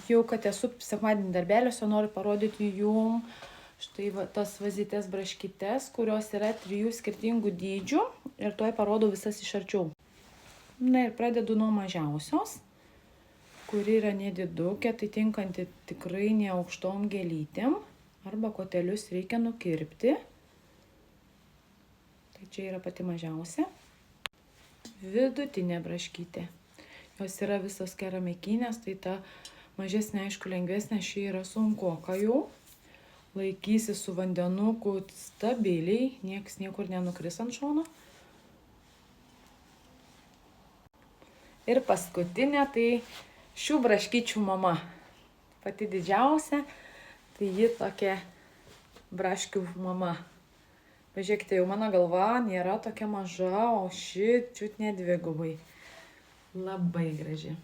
Jau kad esu sekmadienį darbeliuose, noriu parodyti jum štai tas vazytės braškytes, kurios yra 3 skirtingų dydžių ir tuoj parodau visas iš arčiau. Na ir pradedu nuo mažiausios, kuri yra nedidukė, tai tinkanti tikrai ne aukštom gėlytėm, arba kotelius reikia nukirpti. Tai čia yra pati mažiausia. Vidutinė braškytė. Jos yra visos keramikinės, tai ta mažesnė, aišku, lengvesnė, ši yra sunkoka jau. Laikysi su vandenuku stabiliai, nieks niekur nenukris ant šono. Ir paskutinė, tai šių braškyčių mama. Pati didžiausia, tai ji tokia braškių mama. Pažiūrėkite, jau mano galva nėra tokia maža, o ši čiut ne dvigubai. Labai graži.